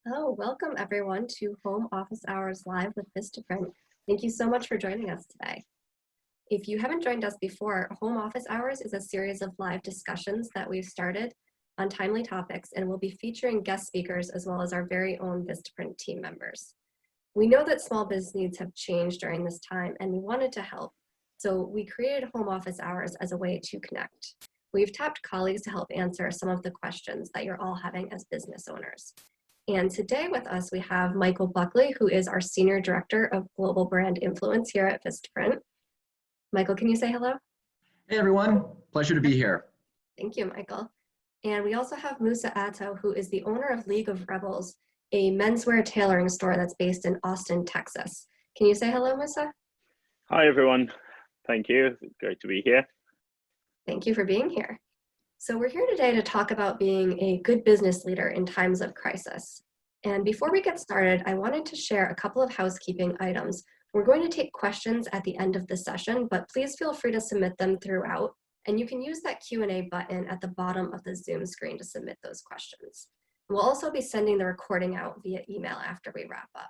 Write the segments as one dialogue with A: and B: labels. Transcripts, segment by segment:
A: Oh, welcome everyone to Home Office Hours Live with Vistaprint. Thank you so much for joining us today. If you haven't joined us before, Home Office Hours is a series of live discussions that we've started on timely topics, and we'll be featuring guest speakers as well as our very own Vistaprint team members. We know that small business needs have changed during this time, and we wanted to help. So we created Home Office Hours as a way to connect. We've tapped colleagues to help answer some of the questions that you're all having as business owners. And today with us, we have Michael Buckley, who is our Senior Director of Global Brand Influence here at Vistaprint. Michael, can you say hello?
B: Hey everyone, pleasure to be here.
A: Thank you, Michael. And we also have Musa Atto, who is the owner of League of Rebels, a menswear tailoring store that's based in Austin, Texas. Can you say hello, Musa?
C: Hi everyone, thank you. It's great to be here.
A: Thank you for being here. So we're here today to talk about being a good business leader in times of crisis. And before we get started, I wanted to share a couple of housekeeping items. We're going to take questions at the end of the session, but please feel free to submit them throughout. And you can use that Q&A button at the bottom of the Zoom screen to submit those questions. We'll also be sending the recording out via email after we wrap up.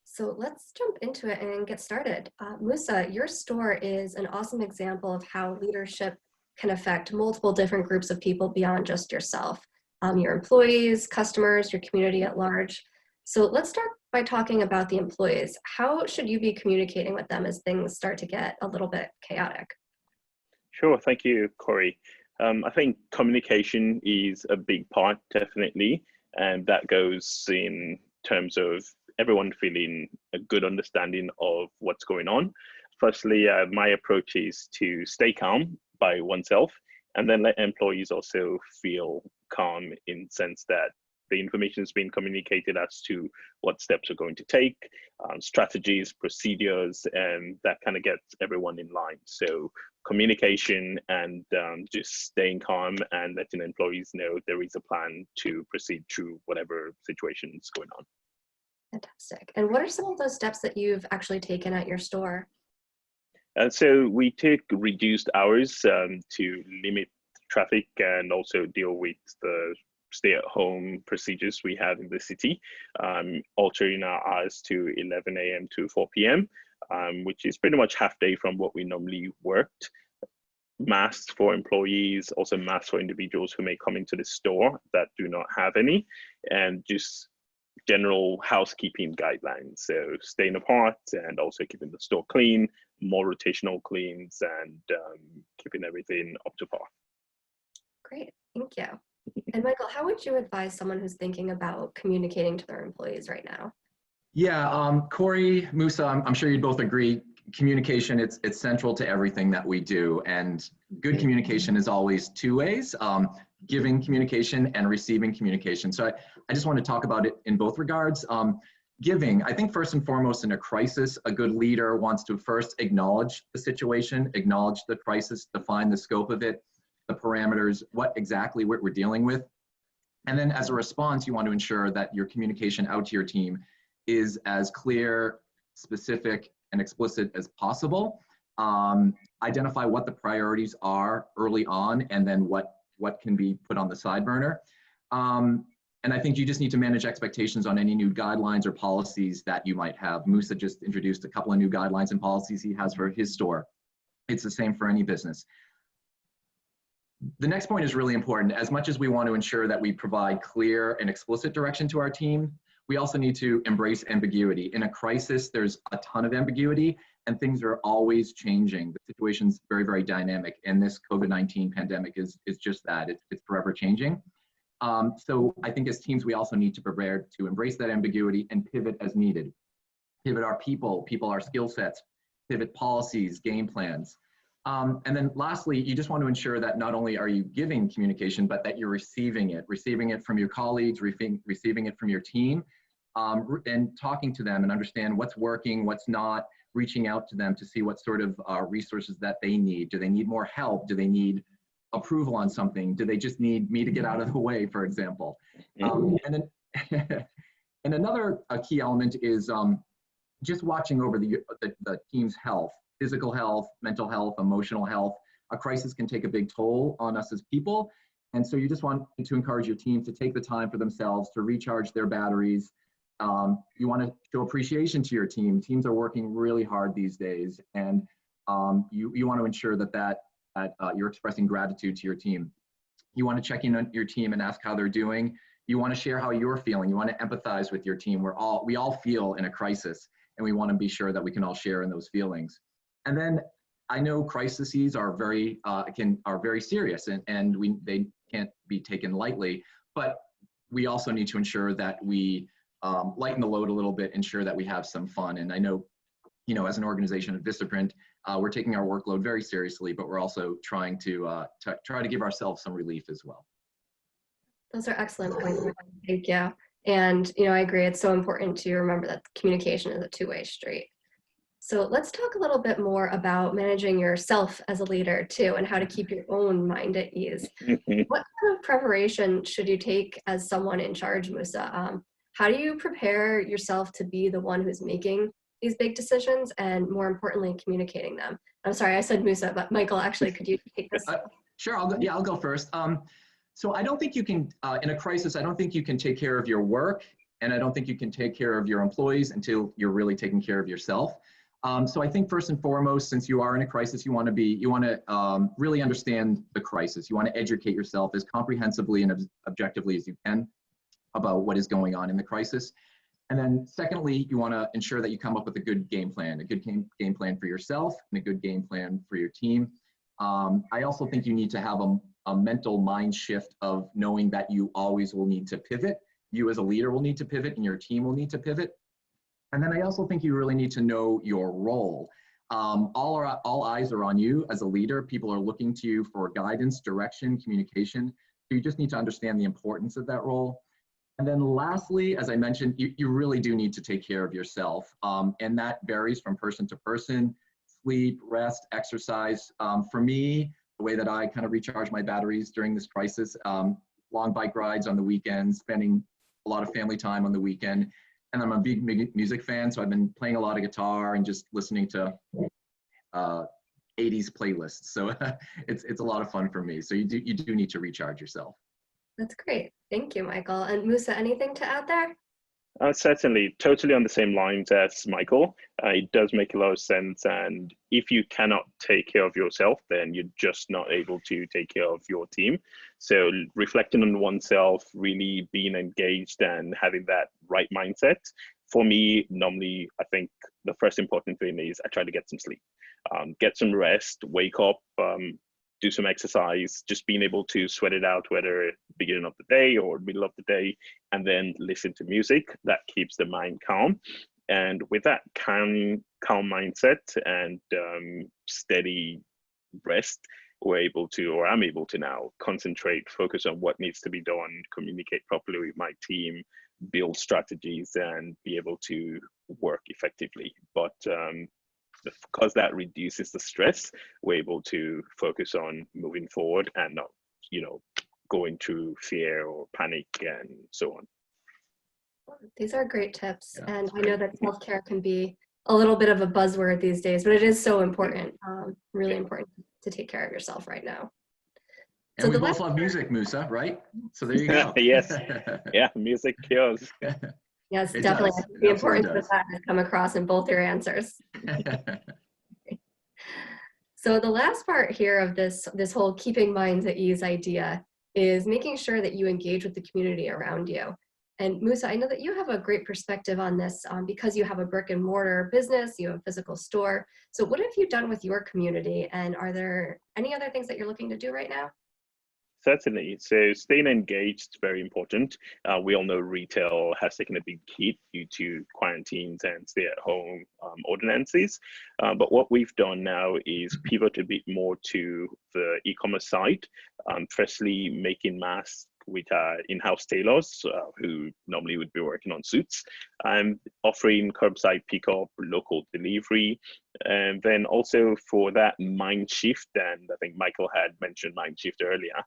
A: So let's jump into it and get started. Musa, your store is an awesome example of how leadership can affect multiple different groups of people beyond just yourself, your employees, customers, your community at large. So let's start by talking about the employees. How should you be communicating with them as things start to get a little bit chaotic?
C: Sure, thank you, Corey. I think communication is a big part, definitely, and that goes in terms of everyone feeling a good understanding of what's going on. Firstly, my approach is to stay calm by oneself, and then let employees also feel calm in the sense that the information is being communicated as to what steps are going to take, strategies, procedures, and that kind of gets everyone in line. So communication and just staying calm and letting employees know there is a plan to proceed through whatever situation is going on.
A: Fantastic. And what are some of those steps that you've actually taken at your store?
C: So we take reduced hours to limit traffic and also deal with the stay-at-home procedures we have in the city, altering our hours to 11 a.m. to 4 p.m., which is pretty much half day from what we normally worked. Masks for employees, also masks for individuals who may come into the store that do not have any, and just general housekeeping guidelines. So staying apart and also keeping the store clean, more rotational cleans, and keeping everything up to par.
A: Great, thank you. And Michael, how would you advise someone who's thinking about communicating to their employees right now?
B: Yeah, Corey, Musa, I'm sure you'd both agree, communication, it's central to everything that we do. And good communication is always two ways, giving communication and receiving communication. So I just want to talk about it in both regards. Giving, I think first and foremost in a crisis, a good leader wants to first acknowledge the situation, acknowledge the crisis, define the scope of it, the parameters, what exactly what we're dealing with. And then as a response, you want to ensure that your communication out to your team is as clear, specific, and explicit as possible. Identify what the priorities are early on, and then what can be put on the side burner. And I think you just need to manage expectations on any new guidelines or policies that you might have. Musa just introduced a couple of new guidelines and policies he has for his store. It's the same for any business. The next point is really important. As much as we want to ensure that we provide clear and explicit direction to our team, we also need to embrace ambiguity. In a crisis, there's a ton of ambiguity and things are always changing. The situation's very, very dynamic, and this COVID-19 pandemic is just that. It's forever changing. So I think as teams, we also need to prepare to embrace that ambiguity and pivot as needed. Pivot our people, our skill sets, pivot policies, game plans. And then lastly, you just want to ensure that not only are you giving communication, but that you're receiving it from your colleagues, receiving it from your team, and talking to them and understand what's working, what's not, reaching out to them to see what sort of resources that they need. Do they need more help? Do they need approval on something? Do they just need me to get out of the way, for example? And then, and another key element is just watching over the team's health, physical health, mental health, emotional health. A crisis can take a big toll on us as people. And so you just want to encourage your team to take the time for themselves to recharge their batteries. You want to show appreciation to your team. Teams are working really hard these days, and you want to ensure that you're expressing gratitude to your team. You want to check in on your team and ask how they're doing. You want to share how you're feeling. You want to empathize with your team. We all feel in a crisis, and we want to be sure that we can all share in those feelings. And then I know crises are very serious, and they can't be taken lightly. But we also need to ensure that we lighten the load a little bit, ensure that we have some fun. And I know, as an organization at Vistaprint, we're taking our workload very seriously, but we're also trying to try to give ourselves some relief as well.
A: Those are excellent points. Thank you. And, I agree. It's so important to remember that communication is a two-way street. So let's talk a little bit more about managing yourself as a leader too, and how to keep your own mind at ease. What kind of preparation should you take as someone in charge, Musa? How do you prepare yourself to be the one who's making these big decisions and, more importantly, communicating them? I'm sorry, I said Musa, but Michael, actually, could you take this?
B: Sure, I'll go first. So I don't think you can, in a crisis, I don't think you can take care of your work, and I don't think you can take care of your employees until you're really taking care of yourself. So I think first and foremost, since you are in a crisis, you want to really understand the crisis. You want to educate yourself as comprehensively and objectively as you can about what is going on in the crisis. And then secondly, you want to ensure that you come up with a good game plan, game plan for yourself and a good game plan for your team. I also think you need to have a mental mind shift of knowing that you always will need to pivot. You as a leader will need to pivot, and your team will need to pivot. And then I also think you really need to know your role. All eyes are on you as a leader. People are looking to you for guidance, direction, communication. So you just need to understand the importance of that role. And then lastly, as I mentioned, you really do need to take care of yourself. And that varies from person to person. Sleep, rest, exercise. For me, the way that I kind of recharge my batteries during this crisis, long bike rides on the weekends, spending a lot of family time on the weekend. And I'm a big music fan, so I've been playing a lot of guitar and just listening to 80s playlists. So it's a lot of fun for me. So you do need to recharge yourself.
A: That's great. Thank you, Michael. And Musa, anything to add there?
C: Certainly, totally on the same lines as Michael. It does make a lot of sense. And if you cannot take care of yourself, then you're just not able to take care of your team. So reflecting on oneself, really being engaged and having that right mindset. For me, normally, I think the first important thing is I try to get some sleep, get some rest, wake up, do some exercise, just being able to sweat it out, whether beginning of the day or middle of the day, and then listen to music that keeps the mind calm. And with that calm mindset and steady rest, I'm able to now concentrate, focus on what needs to be done, communicate properly with my team, build strategies, and be able to work effectively. But because that reduces the stress, we're able to focus on moving forward and not, going through fear or panic and so on.
A: These are great tips. Yeah. And I know that self-care can be a little bit of a buzzword these days, but it is so important, really important to take care of yourself right now.
B: And so we both love music, Musa, right? So there you go.
C: Yes. Yeah, music kills.
A: Yes, it definitely. The importance of that has come across in both your answers. So the last part here of this whole keeping minds at ease idea is making sure that you engage with the community around you. And Musa, I know that you have a great perspective on this because you have a brick and mortar business, you have a physical store. So what have you done with your community? And are there any other things that you're looking to do right now?
C: Certainly. So staying engaged is very important. We all know retail has taken a big hit due to quarantines and stay-at-home ordinances. But what we've done now is pivot a bit more to the e-commerce side. Firstly, making masks with our in-house tailors who normally would be working on suits, offering curbside pickup, local delivery, And then also for that mind shift, and I think Michael had mentioned mind shift earlier,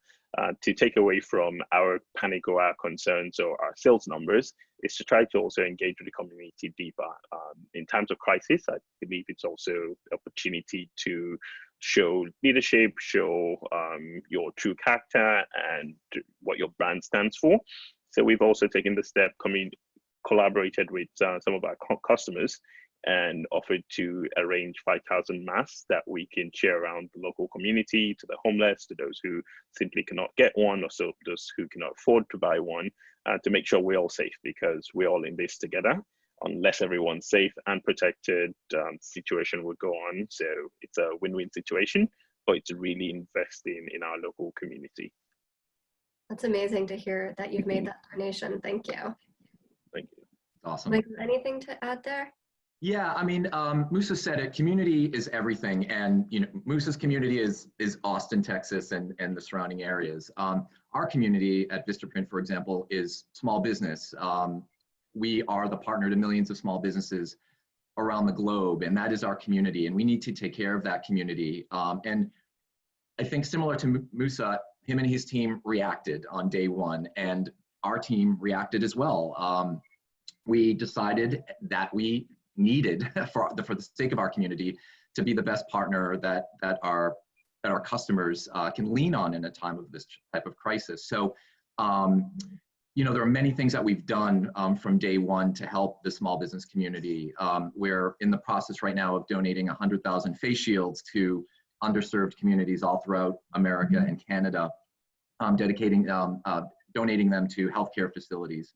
C: to take away from our panic or our concerns or our sales numbers, is to try to also engage with the community deeper. In times of crisis, I believe it's also an opportunity to show leadership, show your true character and what your brand stands for. So we've also taken the step, collaborated with some of our customers and offered to arrange 5,000 masks that we can share around the local community, to the homeless, to those who simply cannot get one, or so those who cannot afford to buy one, to make sure we're all safe, because we're all in this together. Unless everyone's safe and protected, situation would go on. So it's a win-win situation, but it's really investing in our local community.
A: That's amazing to hear that you've made that donation. Thank you.
C: Thank you.
B: Awesome.
A: Like, anything to add there?
B: Yeah, I mean, Musa said it, community is everything. And, you know, Musa's community is Austin, Texas, and the surrounding areas. Our community at Vistaprint, for example, is small business. We are the partner to millions of small businesses around the globe, and that is our community, and we need to take care of that community. And I think similar to Musa, him and his team reacted on day one, and our team reacted as well. We decided that we needed, for the sake of our community, to be the best partner that our customers can lean on in a time of this type of crisis. So, you know, there are many things that we've done from day one to help the small business community. We're in the process right now of donating 100,000 face shields to underserved communities all throughout America and Canada, donating them to healthcare facilities,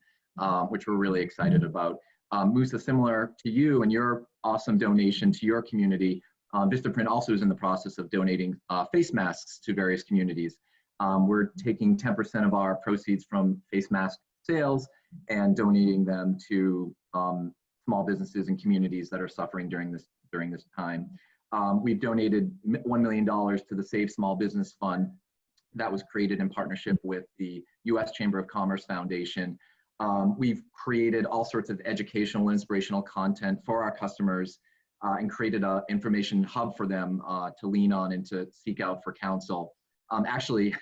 B: which we're really excited about. Musa, similar to you and your awesome donation to your community, Vistaprint also is in the process of donating face masks to various communities. We're taking 10% of our proceeds from face mask sales and donating them to small businesses and communities that are suffering during this time. We've donated $1 million to the Save Small Business Fund that was created in partnership with the U.S. Chamber of Commerce Foundation. We've created all sorts of educational and inspirational content for our customers and created an information hub for them to lean on and to seek out for counsel. Actually,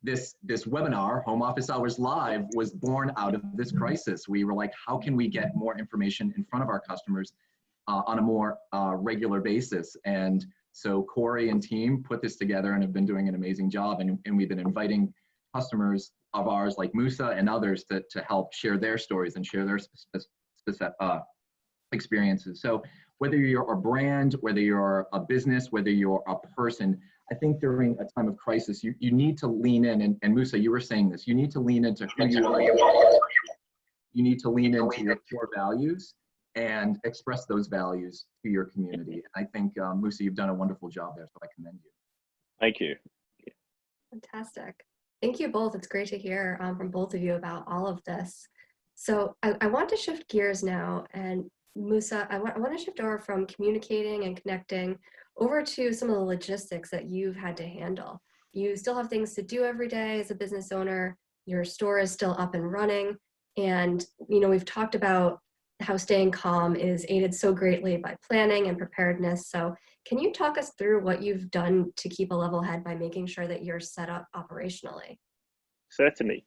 B: this webinar, Home Office Hours Live, was born out of this crisis. We were like, how can we get more information in front of our customers on a more regular basis? And so Corey and team put this together and have been doing an amazing job. And we've been inviting customers of ours like Musa and others to help share their stories and share their experiences. So whether you're a brand, whether you're a business, whether you're a person, I think during a time of crisis, you need to lean in, and Musa, you were saying this, you need to lean into who you are. You need to lean into your core values and express those values to your community. I think, Musa, you've done a wonderful job there, so I commend you.
C: Thank you.
A: Fantastic. Thank you both. It's great to hear from both of you about all of this. So I want to shift gears now, and Musa, I want to shift over from communicating and connecting over to some of the logistics that you've had to handle. You still have things to do every day as a business owner. Your store is still up and running. And, you know, we've talked about how staying calm is aided so greatly by planning and preparedness. So can you talk us through what you've done to keep a level head by making sure that you're set up operationally?
C: Certainly.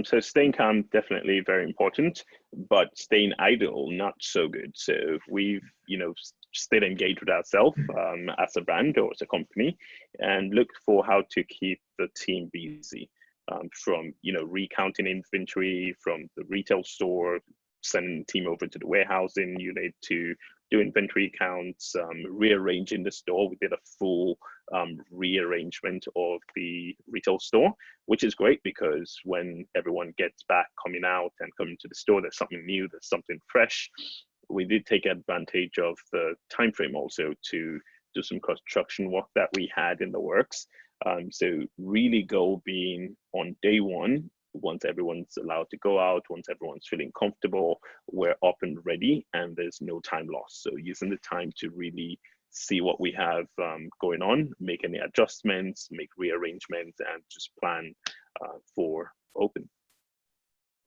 C: So staying calm, definitely very important, but staying idle, not so good. So we've, you know, stayed engaged with ourselves as a brand or as a company, and looked for how to keep the team busy, from, you know, recounting inventory from the retail store, sending the team over to the warehousing unit to do inventory counts, rearranging the store. We did a full rearrangement of the retail store, which is great because when everyone gets back coming out and coming to the store, there's something new, there's something fresh. We did take advantage of the time frame also to do some construction work that we had in the works. So really goal being on day one, once everyone's allowed to go out, once everyone's feeling comfortable, we're up and ready and there's no time lost. So using the time to really see what we have going on, make any adjustments, make rearrangements, and just plan for open.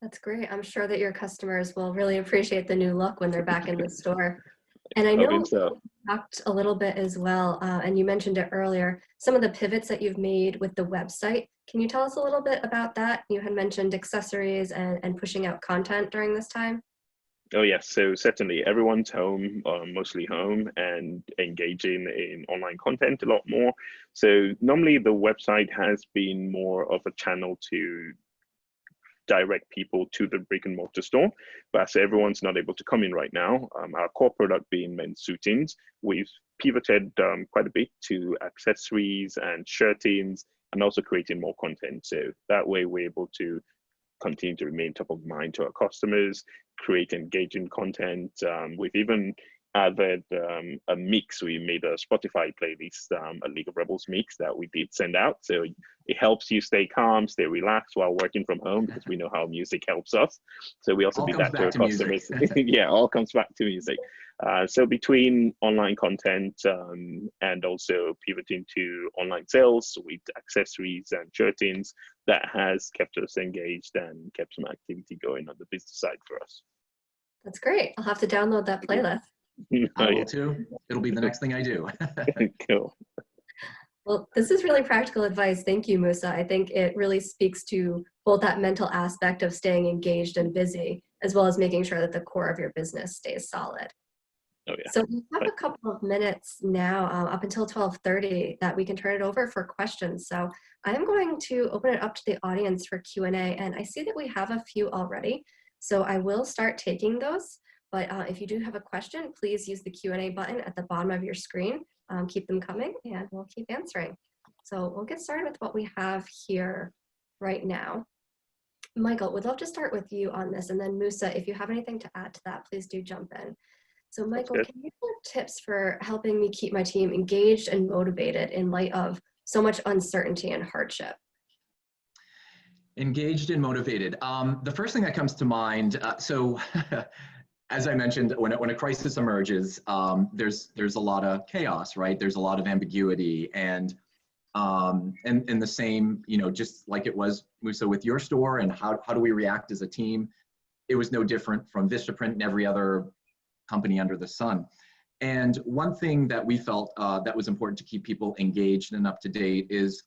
A: That's great. I'm sure that your customers will really appreciate the new look when they're back in the store. And I know,
C: So.
A: talked a little bit as well, and you mentioned it earlier, some of the pivots that you've made with the website. Can you tell us a little bit about that? You had mentioned accessories and pushing out content during this time.
C: Oh yes, so certainly everyone's home, mostly home, and engaging in online content a lot more. So normally the website has been more of a channel to direct people to the brick and mortar store, but as everyone's not able to come in right now, our core product being men's suitings, we've pivoted quite a bit to accessories and shirtings, and also creating more content. So that way we're able to continue to remain top of mind to our customers, create engaging content. We've even added a mix. We made a Spotify playlist, a League of Rebels mix that we did send out. So it helps you stay calm, stay relaxed while working from home, because we know how music helps us. So we also
B: All
C: did
B: comes
C: that to
B: back
C: our
B: to
C: customers.
B: music.
C: Yeah, all comes back to music. So between online content and also pivoting to online sales with accessories and shirtings, that has kept us engaged and kept some activity going on the business side for us.
A: That's great. I'll have to download that playlist.
B: I
C: Oh,
B: will
C: yeah.
B: too. It'll be the next thing I do.
C: Cool.
A: Well, this is really practical advice. Thank you, Musa. I think it really speaks to both that mental aspect of staying engaged and busy, as well as making sure that the core of your business stays solid.
C: Oh, yeah.
A: So we have a couple of minutes now, up until 12:30, that we can turn it over for questions. So I'm going to open it up to the audience for Q&A, and I see that we have a few already. So I will start taking those. But if you do have a question, please use the Q&A button at the bottom of your screen. Keep them coming, and we'll keep answering. So we'll get started with what we have here right now. Michael, we'd love to start with you on this, and then Musa, if you have anything to add to that, please do jump in. So Michael, can you share tips for helping me keep my team engaged and motivated in light of so much uncertainty and hardship?
B: Engaged and motivated. The first thing that comes to mind, as I mentioned, when a crisis emerges, there's a lot of chaos, right? There's a lot of ambiguity, and the same, just like it was, Musa, with your store, and how do we react as a team? It was no different from Vistaprint and every other company under the sun. And one thing that we felt that was important to keep people engaged and up to date is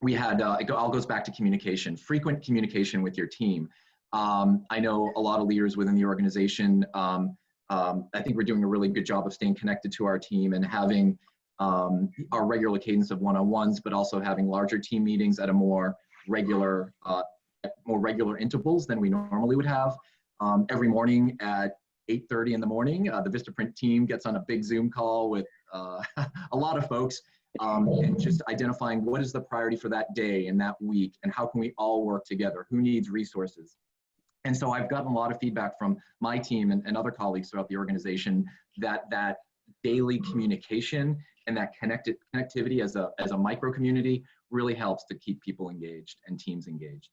B: we had, it all goes back to communication, frequent communication with your team. I know a lot of leaders within the organization. I think we're doing a really good job of staying connected to our team and having our regular cadence of one-on-ones, but also having larger team meetings at a more regular intervals than we normally would have. Every morning at 8:30 in the morning, the Vistaprint team gets on a big Zoom call with a lot of folks, and just identifying what is the priority for that day and that week, and how can we all work together, who needs resources. And so I've gotten a lot of feedback from my team and other colleagues throughout the organization that daily communication and that connectivity as a micro community really helps to keep people engaged and teams engaged.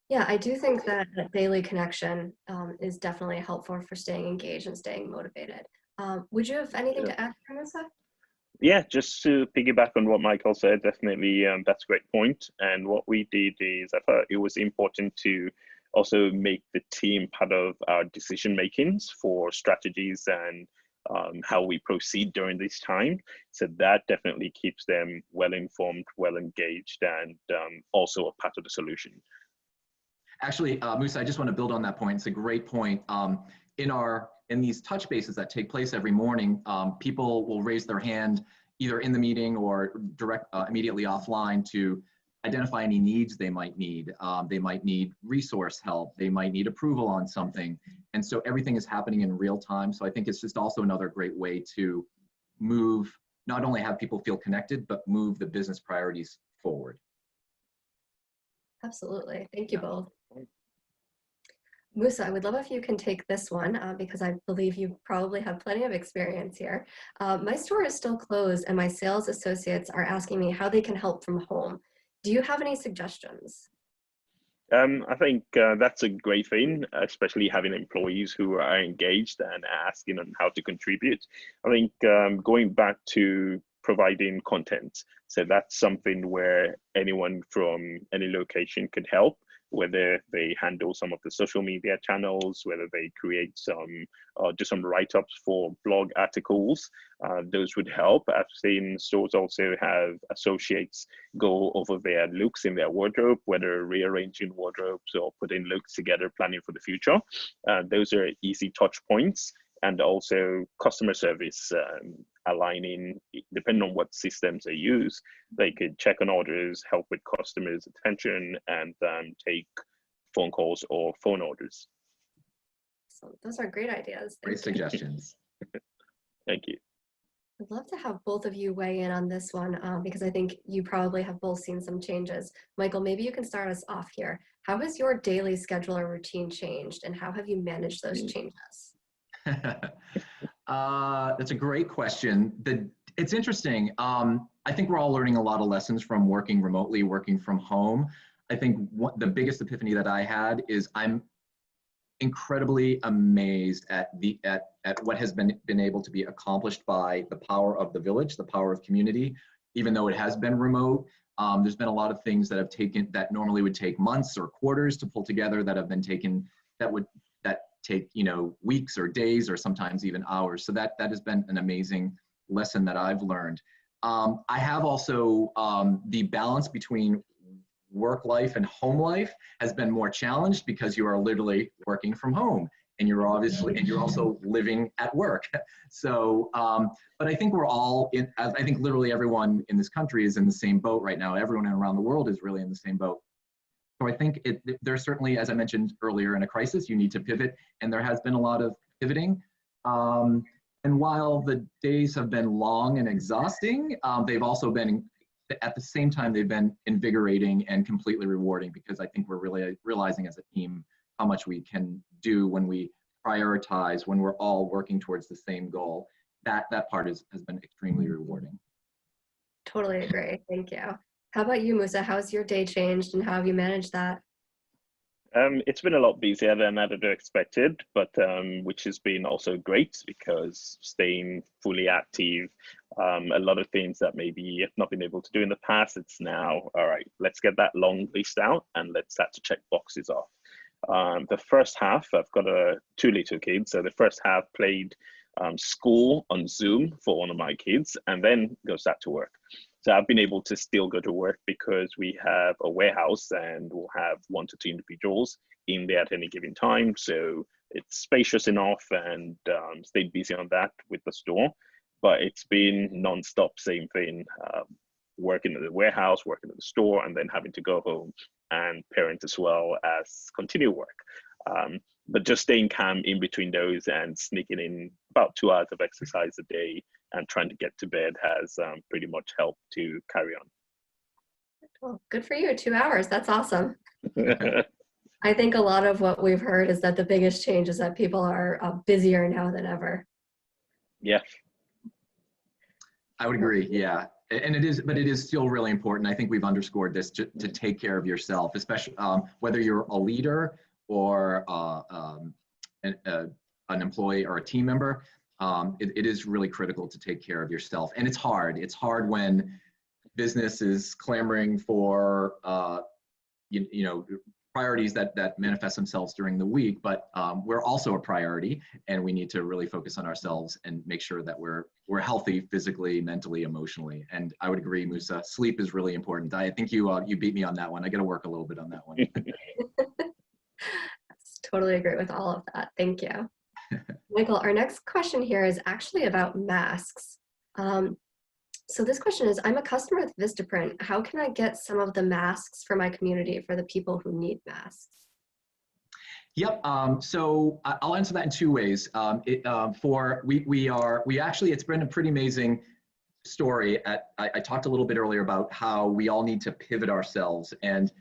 A: Yeah, I do think that daily connection is definitely helpful for staying engaged and staying motivated. Would you have anything to add, Musa?
C: Yeah, just to piggyback on what Michael said, definitely that's a great point. And what we did is I thought it was important to also make the team part of our decision makings for strategies and how we proceed during this time. So that definitely keeps them well informed, well engaged, and also a part of the solution.
B: Actually, Musa, I just want to build on that point. It's a great point. In these touch bases that take place every morning, people will raise their hand either in the meeting or immediately offline to identify any needs they might need. They might need resource help. They might need approval on something. And so everything is happening in real time. So I think it's just also another great way to move, not only have people feel connected, but move the business priorities forward.
A: Absolutely. Thank you both. Musa, I would love if you can take this one because I believe you probably have plenty of experience here. My store is still closed and my sales associates are asking me how they can help from home. Do you have any suggestions?
C: I think that's a great thing, especially having employees who are engaged and asking on how to contribute. I think going back to providing content, so that's something where anyone from any location could help. whether they handle some of the social media channels, whether they create some, do some write-ups for blog articles. Those would help. I've seen stores also have associates go over their looks in their wardrobe, whether rearranging wardrobes or putting looks together, planning for the future. Those are easy touch points. And also customer service, aligning, depending on what systems they use, they could check on orders, help with customers' attention, and take phone calls or phone orders.
A: So those are great ideas.
B: Great suggestions.
C: Thank you.
A: I'd love to have both of you weigh in on this one because I think you probably have both seen some changes. Michael, maybe you can start us off here. How has your daily schedule or routine changed, and how have you managed those changes?
B: That's a great question. It's interesting. I think we're all learning a lot of lessons from working remotely, working from home. I think the biggest epiphany that I had is I'm incredibly amazed at what has been able to be accomplished by the power of the village, the power of community. Even though it has been remote, there's been a lot of things that normally would take months or quarters to pull together that have been taken that take weeks or days or sometimes even hours. So that has been an amazing lesson that I've learned. I have also the balance between work life and home life has been more challenged because you are literally working from home and you're also living at work. So, but I think we're all I think literally everyone in this country is in the same boat right now. Everyone around the world is really in the same boat. So I think there's certainly, as I mentioned earlier, in a crisis, you need to pivot, and there has been a lot of pivoting. And while the days have been long and exhausting, they've also been, at the same time, they've been invigorating and completely rewarding, because I think we're really realizing as a team how much we can do when we prioritize, when we're all working towards the same goal. That part has been extremely rewarding.
A: Totally agree. Thank you. How about you, Musa? How's your day changed and how have you managed that?
C: It's been a lot busier than I'd expected, but which has been also great because staying fully active, a lot of things that maybe I've not been able to do in the past, it's now, all right, let's get that long list out and let's start to check boxes off. The first half, I've got two little kids, so the first half played school on Zoom for one of my kids and then go start to work. So I've been able to still go to work because we have a warehouse and we'll have 1 to 2 individuals in there at any given time. So it's spacious enough and stayed busy on that with the store. But it's been nonstop, same thing, working at the warehouse, working at the store, and then having to go home and parent as well as continue work. But just staying calm in between those and sneaking in about 2 hours of exercise a day and trying to get to bed has pretty much helped to carry on.
A: Well, good for you, 2 hours. That's awesome. I think a lot of what we've heard is that the biggest change is that people are busier now than ever.
C: Yeah.
B: I would agree, yeah. And it is still really important. I think we've underscored this to take care of yourself, especially whether you're a leader or an employee or a team member. It is really critical to take care of yourself. And it's hard. It's hard when business is clamoring for priorities that manifest themselves during the week, but we're also a priority, and we need to really focus on ourselves and make sure that we're healthy physically, mentally, emotionally. And I would agree, Musa, sleep is really important. I think you beat me on that one. I got to work a little bit on that one.
A: Totally agree with all of that. Thank you. Michael, our next question here is actually about masks. So this question is, I'm a customer with Vistaprint. How can I get some of the masks for my community for the people who need masks?
B: Yep. So I'll answer that in 2 ways. It's been a pretty amazing story. I talked a little bit earlier about how we all need to pivot ourselves, and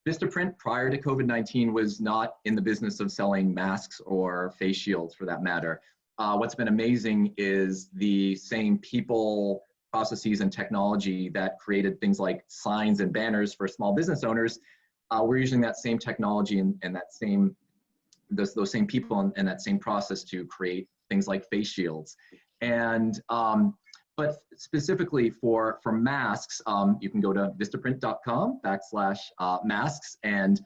B: Vistaprint prior to COVID-19 was not in the business of selling masks or face shields for that matter. What's been amazing is the same people, processes, and technology that created things like signs and banners for small business owners. We're using that same technology and those same people and that same process to create things like face shields. And but specifically for masks, you can go to vistaprint.com/masks, and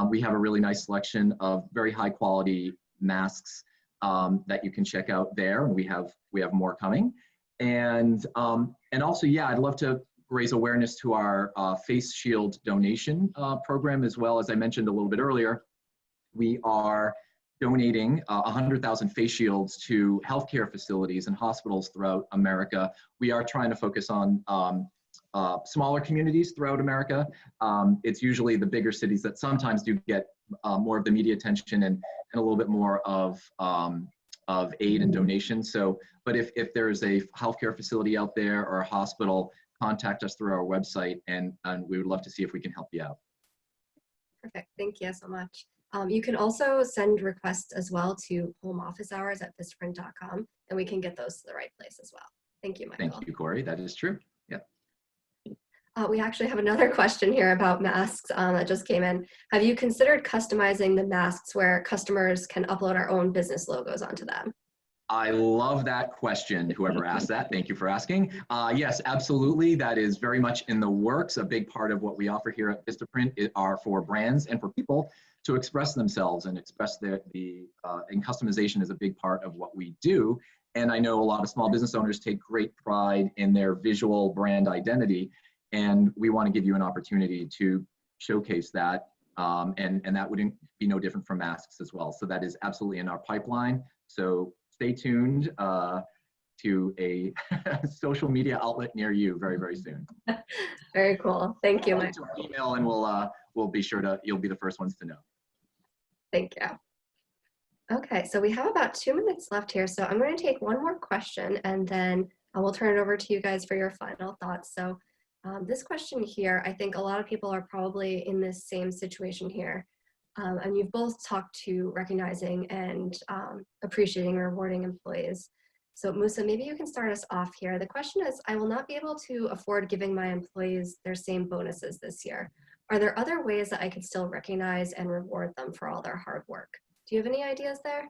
B: We have a really nice selection of very high quality masks that you can check out there, and we have more coming. And also, yeah, I'd love to raise awareness to our face shield donation program as well. As I mentioned a little bit earlier, we are donating 100,000 face shields to healthcare facilities and hospitals throughout America. We are trying to focus on smaller communities throughout America. It's usually the bigger cities that sometimes do get more of the media attention and a little bit more of aid and donation. So, but if there's a healthcare facility out there or a hospital, contact us through our website, and we would love to see if we can help you out.
A: Perfect. Thank you so much. You can also send requests as well to home office hours at vistaprint.com, and we can get those to the right place as well. Thank you, Michael.
B: Thank you, Corey. That is true. Yeah.
A: We actually have another question here about masks that just came in. Have you considered customizing the masks where customers can upload our own business logos onto them?
B: I love that question, whoever asked that. Thank you for asking. Yes, absolutely. That is very much in the works. A big part of what we offer here at Vistaprint are for brands and for people to express themselves and express and customization is a big part of what we do. And I know a lot of small business owners take great pride in their visual brand identity, and we want to give you an opportunity to showcase that. And that wouldn't be no different from masks as well. So that is absolutely in our pipeline. So stay tuned to a social media outlet near you very, very soon.
A: Very cool. Thank you, Michael.
B: Email, and we'll be sure to, you'll be the first ones to know.
A: Thank you. Okay, so we have about 2 minutes left here. So I'm going to take one more question, and then we'll turn it over to you guys for your final thoughts. So this question here, I think a lot of people are probably in this same situation here. And you've both talked to recognizing and appreciating and rewarding employees. So Musa, maybe you can start us off here. The question is, I will not be able to afford giving my employees their same bonuses this year. Are there other ways that I could still recognize and reward them for all their hard work? Do you have any ideas there?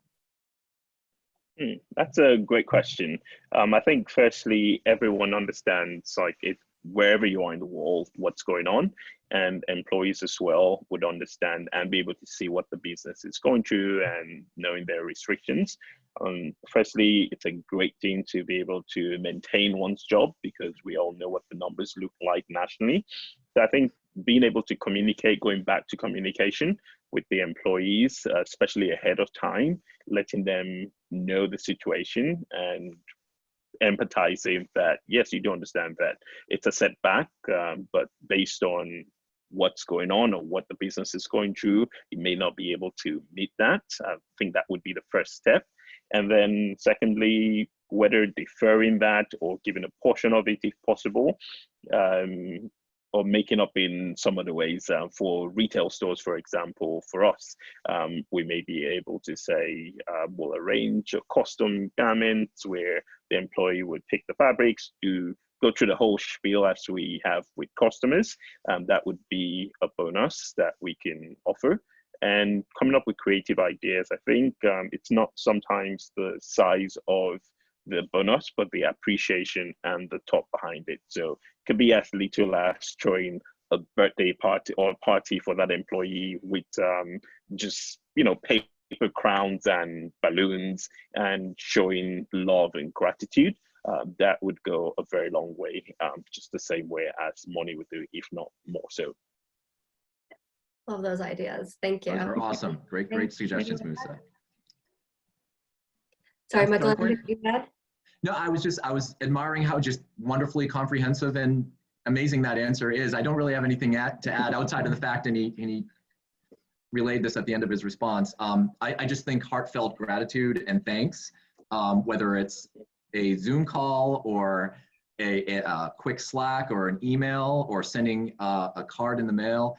C: That's a great question. I think firstly, everyone understands like if wherever you are in the world, what's going on, and employees as well would understand and be able to see what the business is going through and knowing their restrictions. Firstly, it's a great thing to be able to maintain one's job because we all know what the numbers look like nationally. So I think being able to communicate, going back to communication with the employees, especially ahead of time, letting them know the situation and empathizing that, yes, you do understand that it's a setback, but based on what's going on or what the business is going through, you may not be able to meet that. I think that would be the first step. And then secondly, whether deferring that or giving a portion of it if possible, or making up in some other ways. For retail stores, for example, for us, we may be able to say, we'll arrange a custom garments where the employee would pick the fabrics, to go through the whole spiel as we have with customers. That would be a bonus that we can offer. And coming up with creative ideas, I think it's not sometimes the size of the bonus, but the appreciation and the thought behind it. So it could be as little as throwing a birthday party or a party for that employee with just, paper crowns and balloons and showing love and gratitude. That would go a very long way, just the same way as money would do, if not more so.
A: Love those ideas. Thank you.
B: Those are awesome. Great suggestions, Musa.
A: Sorry, Michael, anything you add?
B: No, I was admiring how just wonderfully comprehensive and amazing that answer is. I don't really have anything to add outside of the fact, and he relayed this at the end of his response. I just think heartfelt gratitude and thanks, whether it's a Zoom call or a quick Slack or an email or sending a card in the mail,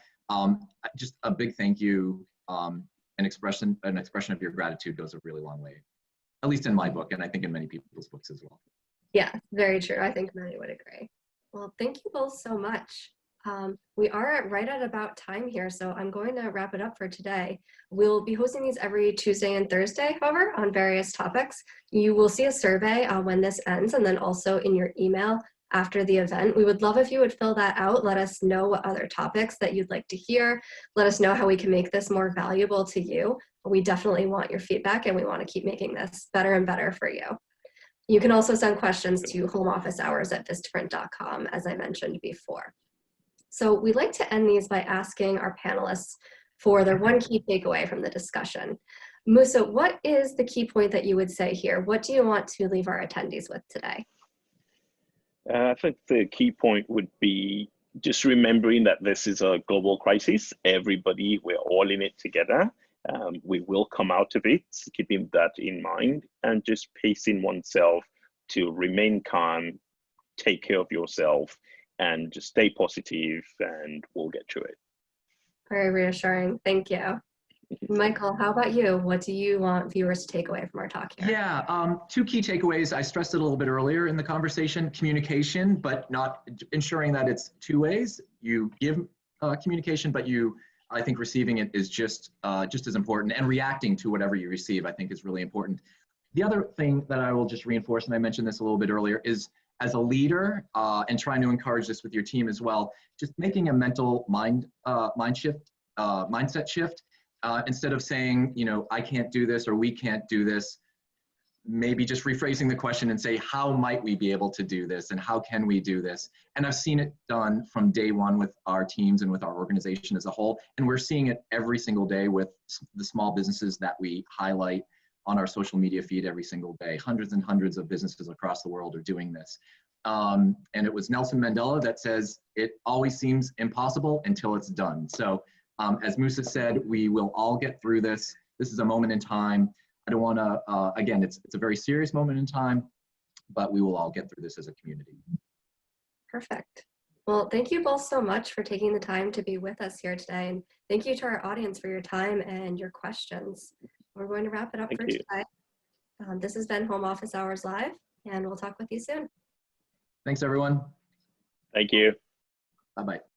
B: just a big thank you, an expression of your gratitude goes a really long way. At least in my book, and I think in many people's books as well.
A: Yeah, very true. I think many would agree. Well, thank you both so much. We are right at about time here, so I'm going to wrap it up for today. We'll be hosting these every Tuesday and Thursday, however, on various topics. You will see a survey when this ends, and then also in your email, after the event. We would love if you would fill that out. Let us know what other topics that you'd like to hear. Let us know how we can make this more valuable to you. We definitely want your feedback, and we want to keep making this better and better for you. You can also send questions to homeofficehours@vistaprint.com, as I mentioned before. So we'd like to end these by asking our panelists for their one key takeaway from the discussion. Musa, what is the key point that you would say here? What do you want to leave our attendees with today?
C: I think the key point would be just remembering that this is a global crisis. Everybody, we're all in it together. We will come out of it, keeping that in mind, and just pacing oneself to remain calm, take care of yourself, and just stay positive, and we'll get through it.
A: Very reassuring. Thank you. Michael, how about you? What do you want viewers to take away from our talk here?
B: Yeah, two key takeaways. I stressed it a little bit earlier in the conversation: communication, but not ensuring that it's two ways. You give communication, but I think receiving it is just as important, and reacting to whatever you receive, I think, is really important. The other thing that I will just reinforce, and I mentioned this a little bit earlier, is as a leader, and trying to encourage this with your team as well, just making a mental mindset shift. Instead of saying, I can't do this, or we can't do this, maybe just rephrasing the question and say, how might we be able to do this, and how can we do this? And I've seen it done from day one with our teams and with our organization as a whole. And we're seeing it every single day with the small businesses that we highlight on our social media feed every single day. Hundreds and hundreds of businesses across the world are doing this. And it was Nelson Mandela that says, it always seems impossible until it's done. So as Musa said, we will all get through this. This is a moment in time. I don't want to, again, it's a very serious moment in time, but we will all get through this as a community.
A: Perfect. Well, thank you both so much for taking the time to be with us here today. And thank you to our audience for your time and your questions. We're going to wrap it up for today. This has been Home Office Hours Live, and we'll talk with you soon.
B: Thanks, everyone.
C: Thank you.
B: Bye-bye.